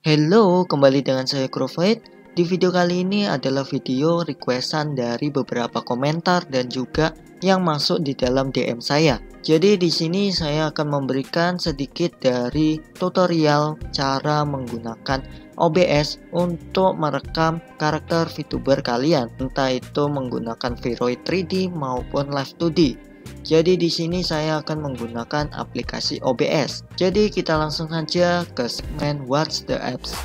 Hello, kembali dengan saya Crowfight. Di video kali ini adalah video requestan dari beberapa komentar dan juga yang masuk di dalam DM saya. Jadi di sini saya akan memberikan sedikit dari tutorial cara menggunakan OBS untuk merekam karakter VTuber kalian, entah itu menggunakan Viroid 3D maupun Live 2D. Jadi di sini saya akan menggunakan aplikasi OBS. Jadi kita langsung saja ke segmen What's the Apps.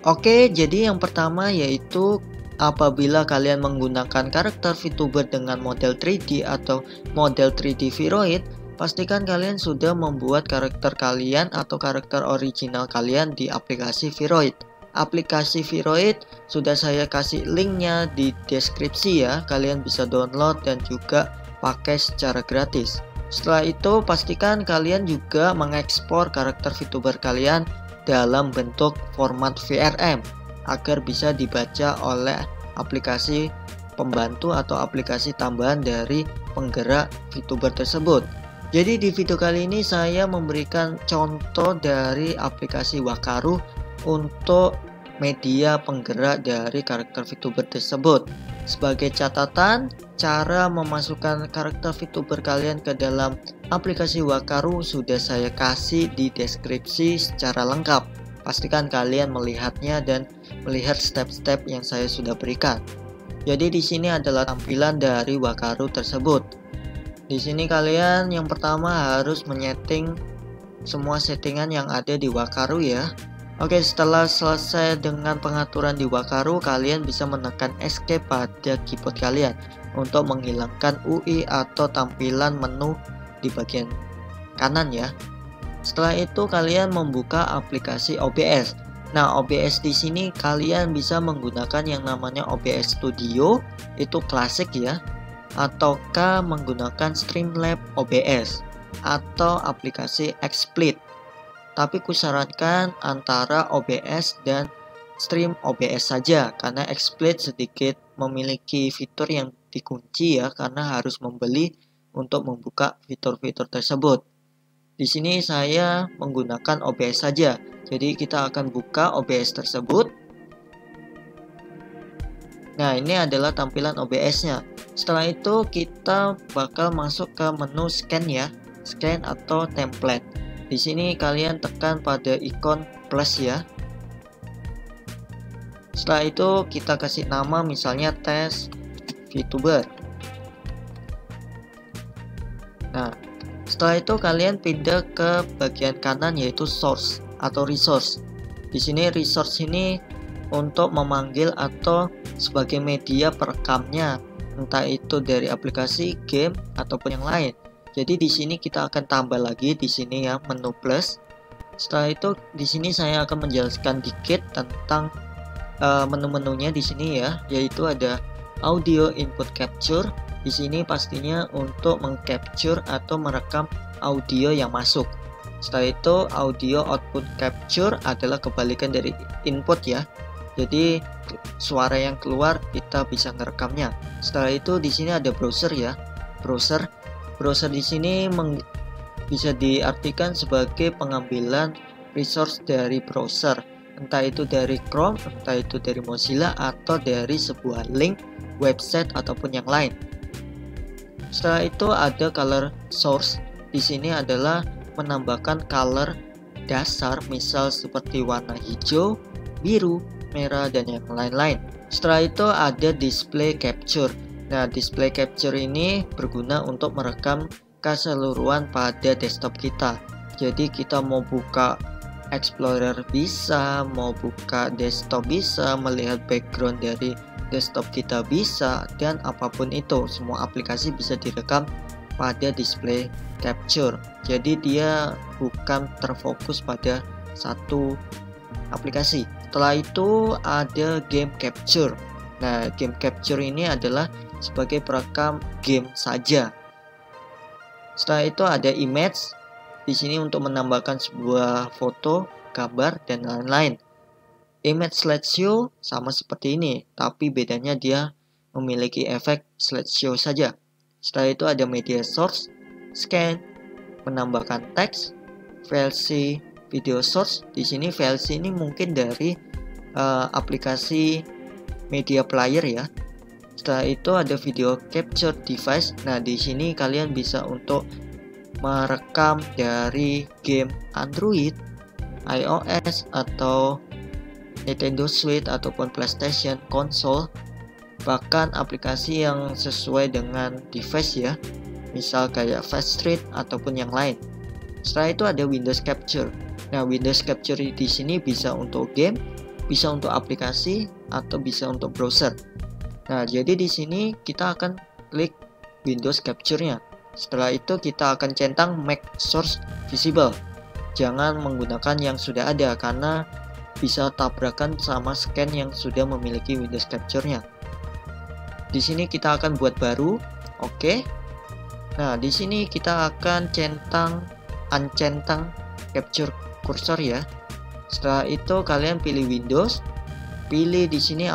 Oke, jadi yang pertama yaitu apabila kalian menggunakan karakter VTuber dengan model 3D atau model 3D Viroid, pastikan kalian sudah membuat karakter kalian atau karakter original kalian di aplikasi Viroid. Aplikasi Viroid sudah saya kasih linknya di deskripsi ya, kalian bisa download dan juga pakai secara gratis. Setelah itu pastikan kalian juga mengekspor karakter VTuber kalian dalam bentuk format VRM agar bisa dibaca oleh aplikasi pembantu atau aplikasi tambahan dari penggerak VTuber tersebut. Jadi di video kali ini saya memberikan contoh dari aplikasi Wakaru untuk media penggerak dari karakter VTuber tersebut. Sebagai catatan, cara memasukkan karakter VTuber kalian ke dalam aplikasi Wakaru sudah saya kasih di deskripsi secara lengkap. Pastikan kalian melihatnya dan melihat step-step yang saya sudah berikan. Jadi di sini adalah tampilan dari Wakaru tersebut. Di sini kalian yang pertama harus menyeting semua settingan yang ada di Wakaru ya. Oke, setelah selesai dengan pengaturan di Wakaru, kalian bisa menekan escape pada keyboard kalian untuk menghilangkan UI atau tampilan menu di bagian kanan ya. Setelah itu kalian membuka aplikasi OBS. Nah, OBS di sini kalian bisa menggunakan yang namanya OBS Studio, itu klasik ya, ataukah menggunakan Streamlabs OBS atau aplikasi XSplit. Tapi kusarankan antara OBS dan Stream OBS saja karena XSplit sedikit memiliki fitur yang dikunci ya karena harus membeli untuk membuka fitur-fitur tersebut. Di sini saya menggunakan OBS saja. Jadi kita akan buka OBS tersebut. Nah, ini adalah tampilan OBS-nya. Setelah itu kita bakal masuk ke menu scan ya. Scan atau template. Di sini kalian tekan pada ikon plus ya. Setelah itu kita kasih nama misalnya tes VTuber. Nah, setelah itu kalian pindah ke bagian kanan yaitu source atau resource. Di sini resource ini untuk memanggil atau sebagai media perekamnya, entah itu dari aplikasi, game ataupun yang lain. Jadi di sini kita akan tambah lagi di sini ya menu plus. Setelah itu di sini saya akan menjelaskan dikit tentang menu-menunya di sini ya, yaitu ada audio input capture. Di sini pastinya untuk mengcapture atau merekam audio yang masuk. Setelah itu audio output capture adalah kebalikan dari input ya. Jadi suara yang keluar kita bisa ngerekamnya. Setelah itu di sini ada browser ya. Browser di sini bisa diartikan sebagai pengambilan resource dari browser, entah itu dari Chrome, entah itu dari Mozilla, atau dari sebuah link website ataupun yang lain. Setelah itu ada color source. Di sini adalah menambahkan color dasar, misal seperti warna hijau, biru, merah, dan yang lain-lain. Setelah itu ada display capture. Nah, display capture ini berguna untuk merekam keseluruhan pada desktop kita. Jadi kita mau buka Explorer bisa, mau buka desktop bisa, melihat background dari desktop kita bisa, dan apapun itu, semua aplikasi bisa direkam pada display capture. Jadi dia bukan terfokus pada satu aplikasi. Setelah itu ada game capture. Nah, game capture ini adalah sebagai perekam game saja. Setelah itu ada image. Di sini untuk menambahkan sebuah foto, gambar, dan lain-lain. Image slideshow sama seperti ini, tapi bedanya dia memiliki efek slideshow saja. Setelah itu ada media source, scan, menambahkan teks, VLC video source. Di sini VLC ini mungkin dari aplikasi media player ya. Setelah itu ada video capture device. Nah, di sini kalian bisa untuk merekam dari game Android, iOS atau Nintendo Switch ataupun PlayStation konsol, bahkan aplikasi yang sesuai dengan device ya, misal kayak Fast Street ataupun yang lain. Setelah itu ada Windows Capture. Nah, Windows Capture di sini bisa untuk game, bisa untuk aplikasi, atau bisa untuk browser. Nah, jadi di sini kita akan klik Windows Capture-nya. Setelah itu kita akan centang Make Source Visible. Jangan menggunakan yang sudah ada karena bisa tabrakan sama scan yang sudah memiliki Windows Capture-nya. Di sini kita akan buat baru, oke. Nah, di sini kita akan uncentang capture cursor ya. Setelah itu kalian pilih Windows, pilih di sini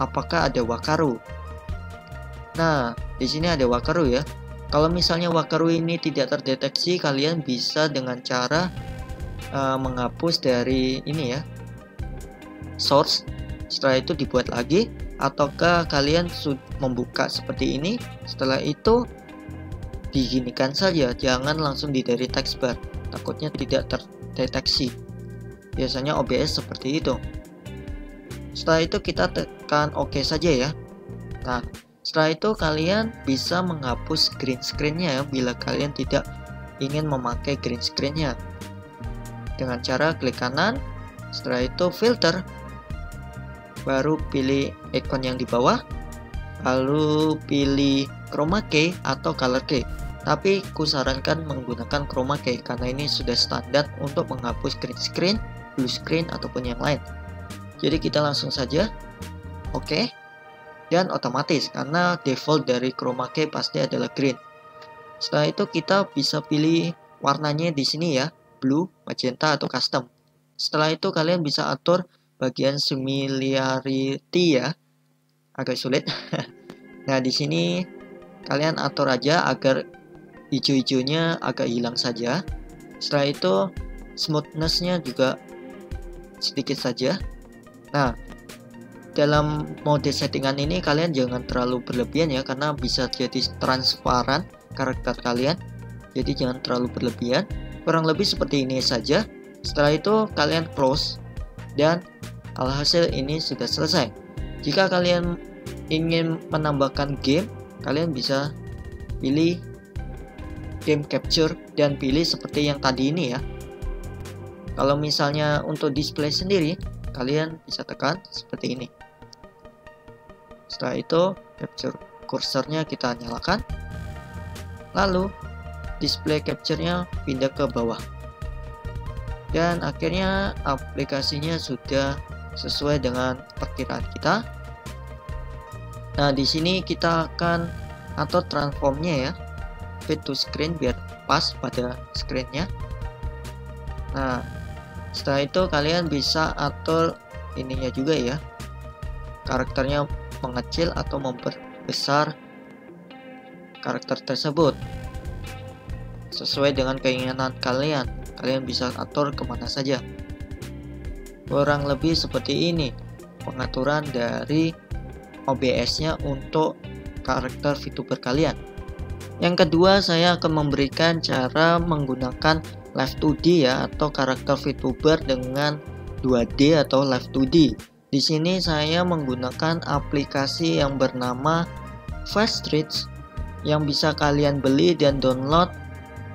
apakah ada Wakaru. Nah, di sini ada Wakaru ya. Kalau misalnya Wakaru ini tidak terdeteksi, kalian bisa dengan cara menghapus dari ini ya, source. Setelah itu dibuat lagi, ataukah kalian membuka seperti ini. Setelah itu diginikan saja, jangan langsung dari text bar, takutnya tidak terdeteksi. Biasanya OBS seperti itu. Setelah itu kita tekan OK saja ya. Nah, setelah itu kalian bisa menghapus green screen-nya ya, bila kalian tidak ingin memakai green screen-nya. Dengan cara klik kanan, setelah itu filter, baru pilih icon yang di bawah, lalu pilih chroma key atau color key. Tapi kusarankan menggunakan chroma key karena ini sudah standar untuk menghapus green screen, blue screen ataupun yang lain. Jadi kita langsung saja oke. Dan otomatis karena default dari chroma key pasti adalah green. Setelah itu kita bisa pilih warnanya di sini ya, blue, magenta atau custom. Setelah itu kalian bisa atur bagian similarity ya. Agak sulit. Nah, di sini kalian atur aja agar hijau-hijaunya agak hilang saja. Setelah itu smoothness-nya juga sedikit saja. Nah, dalam mode settingan ini kalian jangan terlalu berlebihan ya, karena bisa jadi transparan karakter kalian. Jadi jangan terlalu berlebihan. Kurang lebih seperti ini saja. Setelah itu kalian close dan alhasil ini sudah selesai. Jika kalian ingin menambahkan game, kalian bisa pilih game capture dan pilih seperti yang tadi ini ya. Kalau misalnya untuk display sendiri, kalian bisa tekan seperti ini. Setelah itu capture kursornya kita nyalakan, lalu display capture-nya pindah ke bawah, dan akhirnya aplikasinya sudah sesuai dengan perkiraan kita. Nah, di sini kita akan atur transformnya ya, fit to screen biar pas pada screennya. Nah, setelah itu kalian bisa atur ininya juga ya, karakternya mengecil atau memperbesar karakter tersebut sesuai dengan keinginan kalian. Kalian bisa atur kemana saja. Kurang lebih seperti ini pengaturan dari OBS-nya untuk karakter VTuber kalian. Yang kedua, saya akan memberikan cara menggunakan Live 2D ya, atau karakter VTuber dengan 2D atau Live 2D. Di sini saya menggunakan aplikasi yang bernama Fast Street yang bisa kalian beli dan download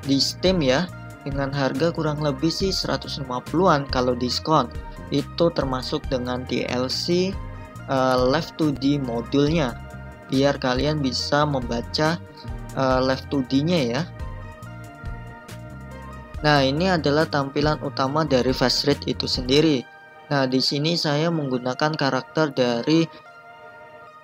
di Steam ya, dengan harga kurang lebih sih 150-an kalau diskon. Itu termasuk dengan DLC Live 2D modulnya, biar kalian bisa membaca Live 2D-nya ya. Nah, ini adalah tampilan utama dari Fast Street itu sendiri. Nah, di sini saya menggunakan karakter dari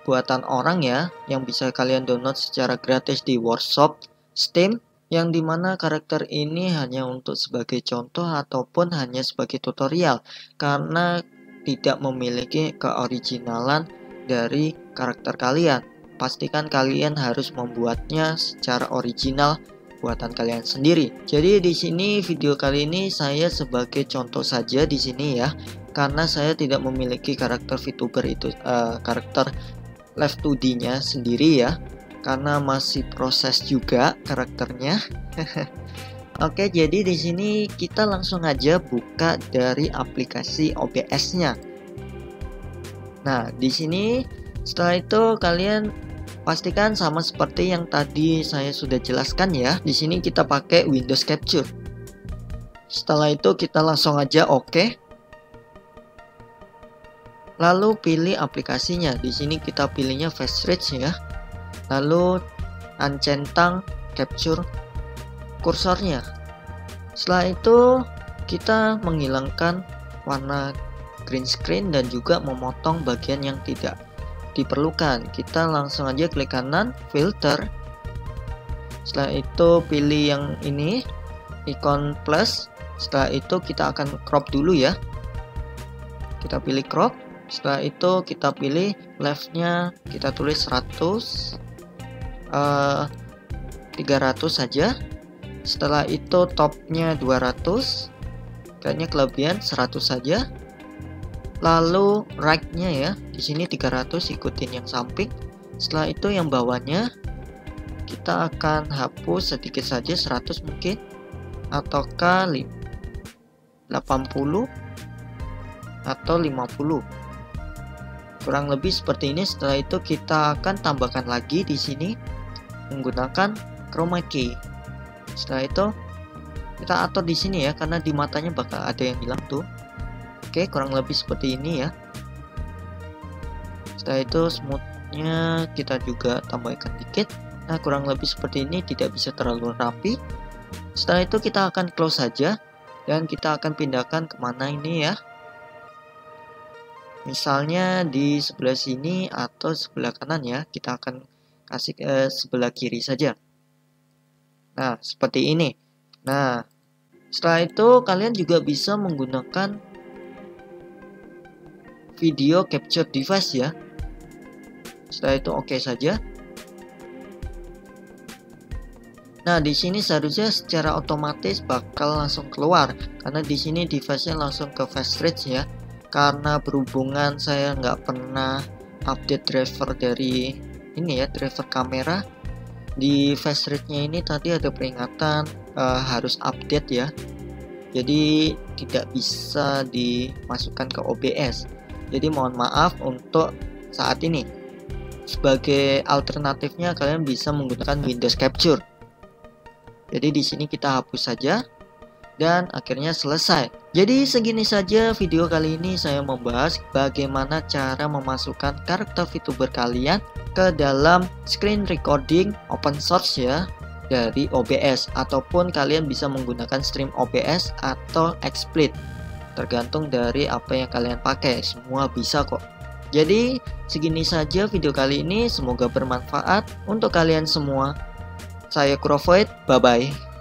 buatan orang ya, yang bisa kalian download secara gratis di workshop Steam, yang dimana karakter ini hanya untuk sebagai contoh ataupun hanya sebagai tutorial, karena tidak memiliki keoriginalan dari karakter kalian. Pastikan kalian harus membuatnya secara original buatan kalian sendiri. Jadi di sini video kali ini saya sebagai contoh saja di sini ya, karena saya tidak memiliki karakter VTuber itu karakter Live 2D-nya sendiri ya, karena masih proses juga karakternya. Oke, jadi di sini kita langsung aja buka dari aplikasi OBS-nya. Nah, di sini setelah itu kalian pastikan sama seperti yang tadi saya sudah jelaskan ya. Di sini kita pakai Windows Capture. Setelah itu kita langsung aja oke. Lalu pilih aplikasinya. Di sini kita pilihnya Fast Reach ya. Lalu centang capture kursornya. Setelah itu kita menghilangkan warna green screen dan juga memotong bagian yang tidak diperlukan. Kita langsung aja klik kanan filter. Setelah itu pilih yang ini ikon plus. Setelah itu kita akan crop dulu ya. Kita pilih crop. Setelah itu kita pilih leftnya kita tulis 100 300 saja. Setelah itu topnya 200, kayaknya kelebihan 100 saja. Lalu right-nya ya, di sini 300, ikutin yang samping. Setelah itu yang bawahnya kita akan hapus sedikit saja 100 mungkin, ataukah 80 atau 50. Kurang lebih seperti ini. Setelah itu kita akan tambahkan lagi di sini menggunakan chroma key. Setelah itu kita atur di sini ya, karena di matanya bakal ada yang hilang tuh. Oke, kurang lebih seperti ini ya. Setelah itu smoothnya kita juga tambahkan dikit. Nah, kurang lebih seperti ini, tidak bisa terlalu rapi. Setelah itu kita akan close saja dan kita akan pindahkan kemana ini ya. Misalnya di sebelah sini atau sebelah kanan ya. Kita akan kasih ke sebelah kiri saja. Nah, seperti ini. Nah, setelah itu kalian juga bisa menggunakan video capture device ya. Setelah itu oke saja. Nah, di sini seharusnya secara otomatis bakal langsung keluar karena di sini device-nya langsung ke Fast Reach ya. Karena berhubungan saya nggak pernah update driver dari ini ya, driver kamera. Di Fast Reach-nya ini tadi ada peringatan harus update ya. Jadi tidak bisa dimasukkan ke OBS. Jadi mohon maaf untuk saat ini. Sebagai alternatifnya kalian bisa menggunakan Windows Capture. Jadi di sini kita hapus saja dan akhirnya selesai. Jadi segini saja video kali ini, saya membahas bagaimana cara memasukkan karakter VTuber kalian ke dalam screen recording open source ya dari OBS, ataupun kalian bisa menggunakan stream OBS atau XSplit, tergantung dari apa yang kalian pakai, semua bisa kok. Jadi segini saja video kali ini, semoga bermanfaat untuk kalian semua. Saya Kurovoid, bye bye.